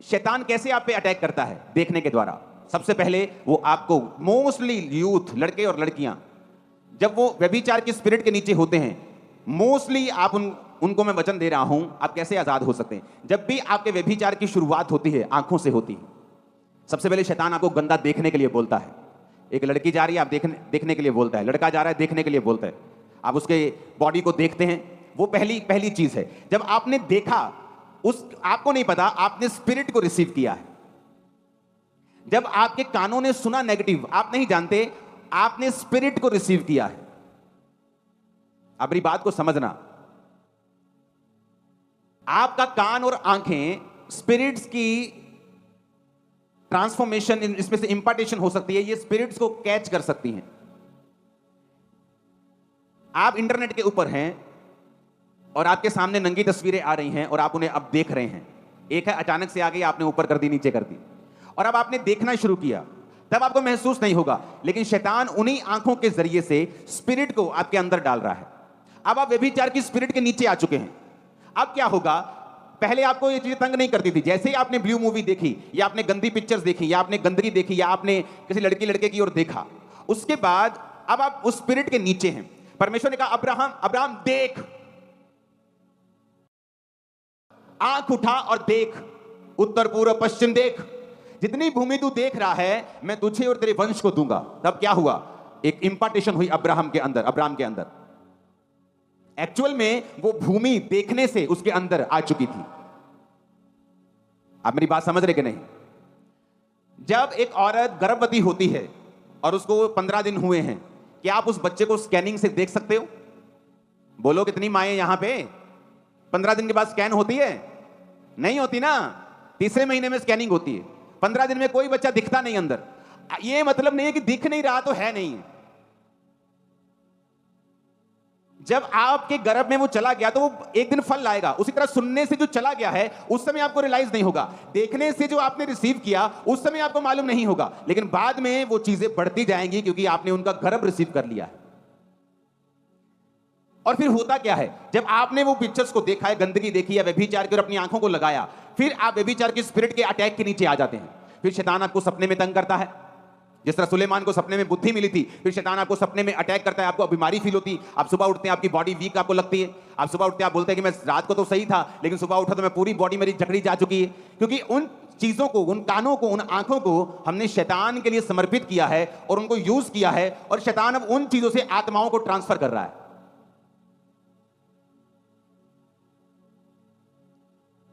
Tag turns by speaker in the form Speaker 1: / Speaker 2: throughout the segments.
Speaker 1: शैतान कैसे आप पे अटैक करता है? देखने के द्वारा। सबसे पहले वो आपको, मोस्टली यूथ, लड़के और लड़कियां, जब वो व्यभिचार की स्पिरिट के नीचे होते हैं, मोस्टली आप उनको मैं वचन दे रहा हूं, आप कैसे आजाद हो सकते हैं? जब भी आपके व्यभिचार की शुरुआत होती है, आंखों से होती है। सबसे पहले शैतान आपको गंदा देखने के लिए बोलता है। एक लड़की जा रही है, आप देखने के लिए बोलता है। लड़का जा रहा है, देखने के लिए बोलता है। आप उसके बॉडी को देखते हैं, वो पहली चीज है। जब आपने देखा, आपको नहीं पता, आपने स्पिरिट को रिसीव किया है। जब आपके कानों ने सुना नेगेटिव, आप नहीं जानते, आपने स्पिरिट को रिसीव किया है। अब मेरी बात को समझना, आपका कान और आंखें स्पिरिट्स की ट्रांसफॉर्मेशन, इसमें से इंपार्टेशन हो सकती है, ये स्पिरिट्स को कैच कर सकती हैं। आप इंटरनेट के ऊपर हैं और आपके सामने नंगी तस्वीरें आ रही हैं और आप उन्हें अब देख रहे हैं। एक है अचानक से आ गई, आपने ऊपर कर दी, नीचे कर दी, और अब आपने देखना शुरू किया। तब आपको महसूस नहीं होगा, लेकिन शैतान उन्हीं आंखों के जरिए से स्पिरिट को आपके अंदर डाल रहा है। अब आप व्यभिचार की स्पिरिट के नीचे आ चुके हैं। अब क्या होगा? पहले आपको ये चीजें तंग नहीं करती थी। जैसे ही आपने ब्लू मूवी देखी, या आपने गंदी पिक्चर्स देखी, या आपने गंदगी देखी, या आपने किसी लड़के की ओर देखा, उसके बाद अब आप उस स्पिरिट के नीचे हैं। परमेश्वर ने कहा, अब्राहम देख, आंख उठा और देख, उत्तर पूर्व पश्चिम देख, जितनी भूमि तू देख रहा है, मैं तुझे और तेरे वंश को दूंगा। तब क्या हुआ? एक इंपार्टेशन हुई अब्राहम के अंदर। एक्चुअल में वो भूमि देखने से उसके अंदर आ चुकी थी। आप मेरी बात समझ रहे कि नहीं? जब एक औरत गर्भवती होती है और उसको 15 दिन हुए हैं, क्या आप उस बच्चे को स्कैनिंग से देख सकते हो? बोलो, कितनी माएं यहां पे 15 दिन के बाद स्कैन होती है? नहीं होती ना। तीसरे महीने में स्कैनिंग होती है। 15 दिन में कोई बच्चा दिखता नहीं अंदर। ये मतलब नहीं है कि दिख नहीं रहा तो है नहीं है। जब आपके गर्भ में वो चला गया तो वो एक दिन फल लाएगा। उसी तरह सुनने से जो चला गया है, उस समय आपको रियलाइज नहीं होगा। देखने से जो आपने रिसीव किया, उस समय आपको मालूम नहीं होगा, लेकिन बाद में वो चीजें बढ़ती जाएंगी, क्योंकि आपने उनका गर्भ रिसीव कर लिया है। और फिर होता क्या है? जब आपने वो पिक्चर्स को देखा है, गंदगी देखी है, व्यभिचार की और अपनी आंखों को लगाया, फिर आप व्यभिचार की स्पिरिट के अटैक के नीचे आ जाते हैं। फिर शैतान आपको सपने में तंग करता है। जिस तरह सुलेमान को सपने में बुद्धि मिली थी, फिर शैतान आपको सपने में अटैक करता है। आपको बीमारी फील होती है, आप सुबह उठते हैं, आपकी बॉडी वीक आपको लगती है। आप सुबह उठते हैं, आप बोलते हैं कि मैं रात को तो सही था, लेकिन सुबह उठा तो मैं पूरी बॉडी मेरी जकड़ी जा चुकी है। क्योंकि उन चीजों को, उन कानों को, उन आंखों को हमने शैतान के लिए समर्पित किया है और उनको यूज किया है, और शैतान अब उन चीजों से आत्माओं को ट्रांसफर कर रहा है।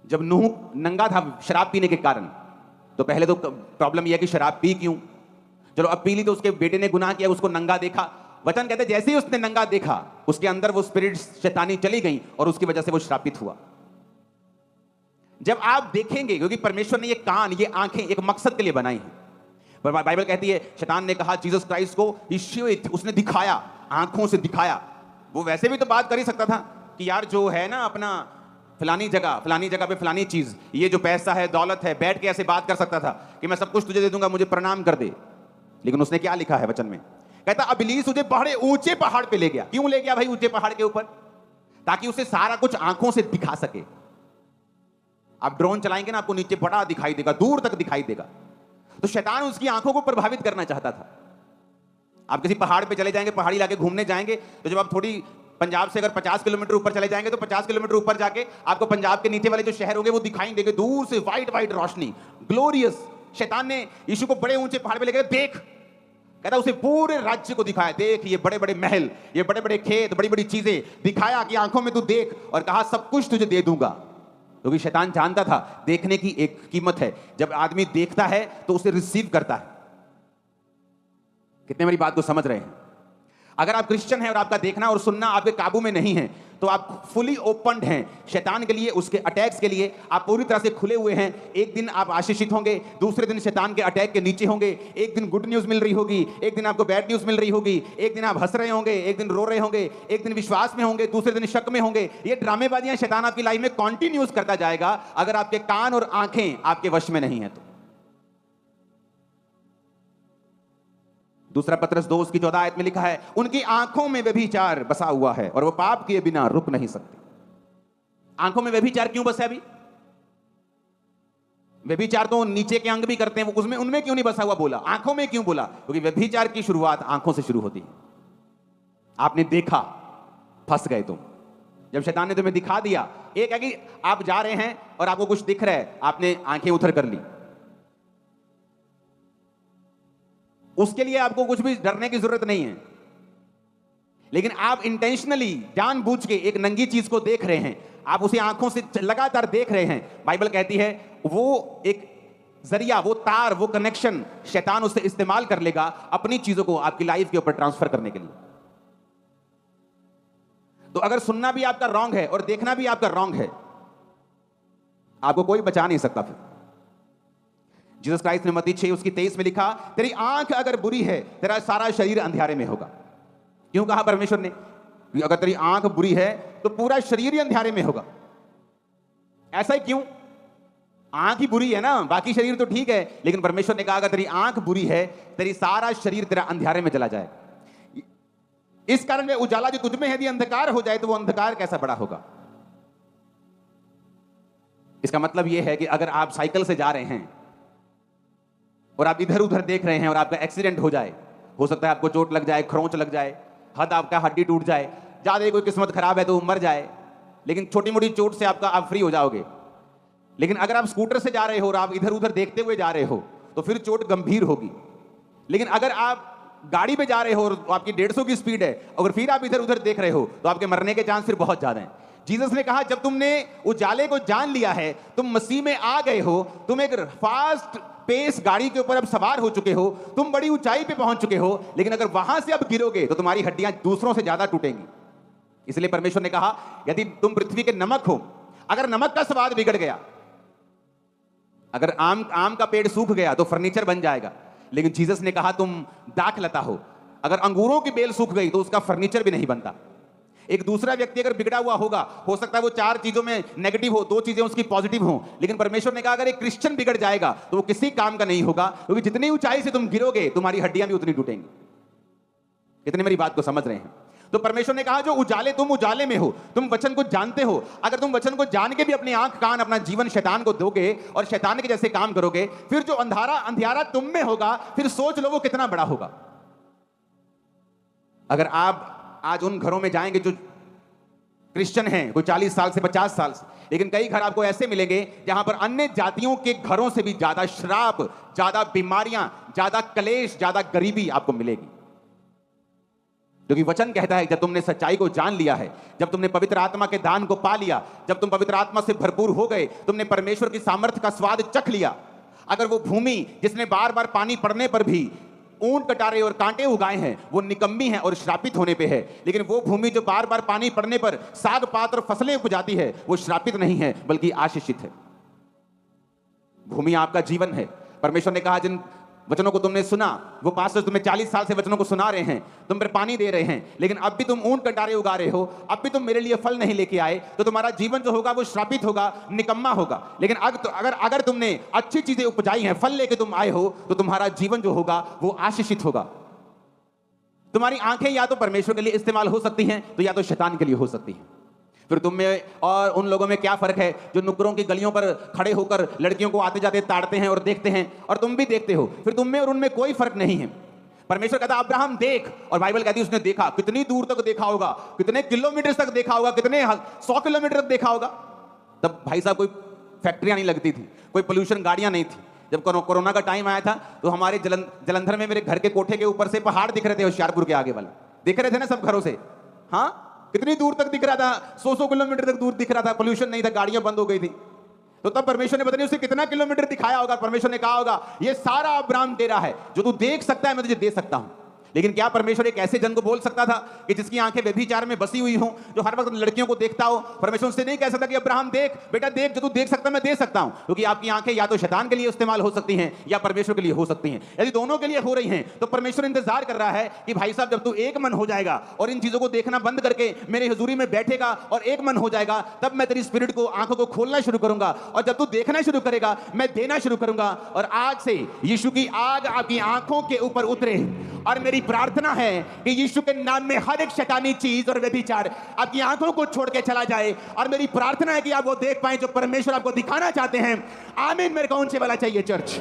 Speaker 1: जब नूह नंगा था शराब पीने के कारण, तो पहले तो प्रॉब्लम यह है कि शराब पी क्यों? चलो अब पी ली, तो उसके बेटे ने गुनाह किया, उसको नंगा देखा। वचन कहते हैं जैसे ही उसने नंगा देखा, उसके अंदर वो स्पिरिट शैतानी चली गई और उसकी वजह से वो श्रापित हुआ। जब आप देखेंगे, क्योंकि परमेश्वर ने ये कान, ये आंखें एक मकसद के लिए बनाई हैं। पर बाइबल कहती है, शैतान ने कहा जीसस क्राइस्ट को, उसने दिखाया, आंखों से दिखाया। वो वैसे भी तो बात कर ही सकता था कि यार जो है ना अपना फलानी जगह पे फलानी चीज, ये जो पैसा है, दौलत है, बैठ के ऐसे बात कर सकता था कि मैं सब कुछ तुझे दे दूंगा, मुझे प्रणाम कर दे। लेकिन उसने क्या लिखा है वचन में? कहता इब्लीस तुझे बड़े ऊंचे पहाड़ पे ले गया। क्यों ले गया भाई ऊंचे पहाड़ के ऊपर? ताकि उसे सारा कुछ आंखों से दिखा सके। आप ड्रोन चलाएंगे ना, आपको नीचे बड़ा दिखाई देगा, दूर तक दिखाई देगा। तो शैतान उसकी आंखों को प्रभावित करना चाहता था। आप किसी पहाड़ पे चले जाएंगे, पहाड़ी इलाके घूमने जाएंगे, तो जब आप थोड़ी पंजाब से अगर 50 किलोमीटर ऊपर चले जाएंगे, तो 50 किलोमीटर ऊपर जाके आपको पंजाब के नीचे वाले जो शहर होंगे वो दिखाई देंगे, दूर से व्हाइट रोशनी, ग्लोरियस। शैतान ने यीशु को बड़े ऊंचे पहाड़ पे लेकर देख, कहता उसे पूरे राज्य को दिखाया। देख ये बड़े बड़े महल, ये बड़े बड़े खेत, बड़ी बड़ी चीजें दिखाया कि आंखों में तू देख, और कहा सब कुछ तुझे दे दूंगा। क्योंकि शैतान जानता था देखने की एक कीमत है। जब आदमी देखता है तो उसे रिसीव करता है। कितने मेरी बात को समझ रहे हैं? अगर आप क्रिश्चियन हैं और आपका देखना और सुनना आपके काबू में नहीं है, तो आप फुली ओपन्ड हैं शैतान के लिए, उसके अटैक्स के लिए। आप पूरी तरह से खुले हुए हैं। एक दिन आप आशीषित होंगे, दूसरे दिन शैतान के अटैक के नीचे होंगे। एक दिन गुड न्यूज मिल रही होगी, एक दिन आपको बैड न्यूज मिल रही होगी। एक दिन आप हंस रहे होंगे, एक दिन रो रहे होंगे। एक दिन विश्वास में होंगे, दूसरे दिन शक में होंगे। ये ड्रामेबाजियां शैतान आपकी लाइफ में कॉन्टिन्यूज करता जाएगा, अगर आपके कान और आंखें आपके वश में नहीं है तो। दूसरा पत्रस 2:14 में लिखा है, उनकी आंखों में व्यभिचार बसा हुआ है और वो पाप किए बिना रुक नहीं सकते। आंखों में व्यभिचार क्यों बसा है? अभी व्यभिचार तो नीचे के अंग भी करते हैं, वो उसमें उनमें क्यों नहीं बसा हुआ बोला, आंखों में क्यों बोला? क्योंकि व्यभिचार की शुरुआत आंखों से शुरू होती है। आपने देखा, फंस गए तुम। जब शैतान ने तुम्हें दिखा दिया, एक है कि आप जा रहे हैं और आपको कुछ दिख रहा है, आपने आंखें उधर कर ली, उसके लिए आपको कुछ भी डरने की जरूरत नहीं है। लेकिन आप इंटेंशनली, जानबूझ के एक नंगी चीज को देख रहे हैं, आप उसे आंखों से लगातार देख रहे हैं। बाइबल कहती है वो एक जरिया, वो तार, वो कनेक्शन शैतान उससे इस्तेमाल कर लेगा अपनी चीजों को आपकी लाइफ के ऊपर ट्रांसफर करने के लिए। तो अगर सुनना भी आपका रॉन्ग है और देखना भी आपका रॉन्ग है, आपको कोई बचा नहीं सकता। फिर जीसस क्राइस्ट ने मत्ती 6 उसकी 23 में लिखा, तेरी आंख अगर बुरी है, तेरा सारा शरीर अंधेरे में होगा। क्यों कहा परमेश्वर ने? अगर तेरी आंख बुरी है तो पूरा शरीर ही अंधेरे में होगा। ऐसा ही क्यों? आंख ही बुरी है ना, बाकी शरीर तो ठीक है। लेकिन परमेश्वर ने कहा अगर तेरी आंख बुरी है, तेरी सारा शरीर तेरा अंधेरे में चला जाएगा। इस कारण में उजाला जो तुझ में है यदि अंधकार हो जाए तो वो अंधकार कैसा बड़ा होगा। इसका मतलब यह है कि अगर आप साइकिल से जा रहे हैं और आप इधर उधर देख रहे हैं और आपका एक्सीडेंट हो जाए, हो सकता है आपको चोट लग जाए, खरोंच लग जाए, आपका हड्डी टूट जाए, ज्यादा कोई किस्मत खराब है तो मर जाए, लेकिन छोटी मोटी चोट से आप फ्री हो जाओगे। लेकिन अगर आप स्कूटर से जा रहे हो और आप इधर उधर देखते हुए जा रहे हो तो फिर चोट गंभीर होगी। लेकिन अगर आप गाड़ी पे जा रहे हो और आपकी 150 की स्पीड है और फिर आप इधर उधर देख रहे हो तो आपके मरने के चांस फिर बहुत ज्यादा हैं। जीसस ने कहा जब तुमने उजाले को जान लिया है, तुम मसीह में आ गए हो, तुम एक फास्ट पेस गाड़ी के ऊपर अब सवार हो चुके हो, तुम बड़ी ऊंचाई पे पहुंच चुके हो, लेकिन अगर वहां से अब गिरोगे तो तुम्हारी हड्डियां दूसरों से ज्यादा टूटेंगी। इसलिए परमेश्वर ने कहा यदि तुम पृथ्वी के नमक हो, अगर नमक का स्वाद बिगड़ गया, अगर आम का पेड़ सूख गया तो फर्नीचर बन जाएगा, लेकिन जीसस ने कहा तुम दाखलता हो, अगर अंगूरों की बेल सूख गई तो उसका फर्नीचर भी नहीं बनता। एक दूसरा व्यक्ति अगर बिगड़ा हुआ होगा, हो सकता है वो 4 चीजों में नेगेटिव हो, 2 चीजें उसकी पॉजिटिव हो, लेकिन परमेश्वर ने कहा अगर एक क्रिश्चियन बिगड़ जाएगा तो वो किसी काम का नहीं होगा, क्योंकि जितनी ऊंचाई से तुम गिरोगे तुम्हारी हड्डियां भी उतनी टूटेंगी। कितने मेरी बात को समझ रहे हैं? तो परमेश्वर ने कहा जो उजाले, तुम उजाले में हो, तुम वचन को जानते हो, अगर तुम वचन को जान के भी अपनी आंख कान अपना जीवन शैतान को दोगे और शैतान के जैसे काम करोगे, फिर जो अंधियारा तुम में होगा, फिर सोच लो वो कितना बड़ा होगा। अगर आप आज उन घरों में जाएंगे जो क्रिश्चियन हैं, कोई 40 साल से 50 साल से, लेकिन कई घर आपको ऐसे मिलेंगे जहां पर अन्य जातियों के घरों से भी ज्यादा श्राप, ज्यादा बीमारियां, ज्यादा कलेश, ज्यादा गरीबी आपको मिलेगी। क्योंकि वचन कहता है जब तुमने सच्चाई को जान लिया है, जब तुमने पवित्र आत्मा के दान को पा लिया, जब तुम पवित्र आत्मा से भरपूर हो गए, तुमने परमेश्वर की सामर्थ्य का स्वाद चख लिया। अगर वो भूमि जिसने बार बार पानी पड़ने पर भी ऊंट कटारे और कांटे उगाए हैं वो निकम्मी है और श्रापित होने पे है, लेकिन वो भूमि जो बार बार पानी पड़ने पर साग पात और फसलें उपजाती है वो श्रापित नहीं है बल्कि आशीषित है। भूमि आपका जीवन है। परमेश्वर ने कहा जिन वचनों को तुमने सुना, वो पास्टर तुम्हें 40 साल से वचनों को सुना रहे हैं, तुम पर पानी दे रहे हैं, लेकिन अब भी तुम ऊंट कटारे उगा रहे हो, अब भी तुम मेरे लिए फल नहीं लेके आए, तो तुम्हारा जीवन जो होगा वो श्रापित होगा, निकम्मा होगा। लेकिन अगर तुमने अच्छी चीजें उपजाई हैं, फल लेके तुम आए हो, तो तुम्हारा जीवन जो होगा वो आशीषित होगा। तुम्हारी आंखें या तो परमेश्वर के लिए इस्तेमाल हो सकती हैं तो या तो शैतान के लिए हो सकती हैं। फिर तुम में और उन लोगों में क्या फर्क है जो नुक्करों की गलियों पर खड़े होकर लड़कियों को आते जाते ताड़ते हैं और देखते हैं, और तुम भी देखते हो। फिर तुम में और उनमें कोई फर्क नहीं है। परमेश्वर कहता अब्राहम देख, और बाइबल कहती है उसने देखा। कितनी दूर तक देखा होगा, कितने किलोमीटर तक देखा होगा, कितने 100 किलोमीटर तक देखा होगा। तब भाई साहब कोई फैक्ट्रियां नहीं लगती थी, कोई पोल्यूशन गाड़ियां नहीं थी। जब कोरोना का टाइम आया था तो हमारे जलंधर में मेरे घर के कोठे के ऊपर से पहाड़ दिख रहे थे, होशियारपुर के आगे वाले दिख रहे थे ना सब घरों से। हाँ, कितनी दूर तक दिख रहा था, 100 किलोमीटर तक दूर दिख रहा था, पोल्यूशन नहीं था, गाड़ियां बंद हो गई थी। तो तब परमेश्वर ने पता नहीं उसे कितना किलोमीटर दिखाया होगा। परमेश्वर ने कहा होगा ये सारा अब्राहम तेरा है, जो तू देख सकता है मैं तुझे दे सकता हूं। लेकिन क्या परमेश्वर एक ऐसे जन को बोल सकता था कि जिसकी आंखें व्यभिचार में बसी हुई हों, जो हर वक्त लड़कियों को देखता हो? परमेश्वर उससे नहीं कह सकता कि अब्राहम देख बेटा देख, जो तू देख सकता मैं दे सकता हूं। क्योंकि आपकी आंखें या तो शैतान के लिए इस्तेमाल हो सकती हैं या परमेश्वर के लिए हो सकती हैं। यदि दोनों के लिए हो रही हैं तो परमेश्वर इंतजार कर रहा है कि भाई साहब जब तू एक मन हो जाएगा और इन चीजों को देखना बंद करके मेरे हुजूरी में बैठेगा और एक मन हो जाएगा, तब मैं तेरी स्पिरिट को, आंखों को खोलना शुरू करूंगा। और जब तू देखना शुरू करेगा मैं देना शुरू करूंगा। और आज से यीशु की आग आपकी आंखों के ऊपर उतरे और मेरी प्रार्थना है कि यीशु के नाम में हर एक शैतानी चीज और व्यभिचार आपकी आंखों को छोड़ के चला जाए, और मेरी प्रार्थना है कि आप वो देख पाएं जो परमेश्वर आपको दिखाना चाहते हैं। आमीन। मेरे को उनसे वाला चाहिए चर्च।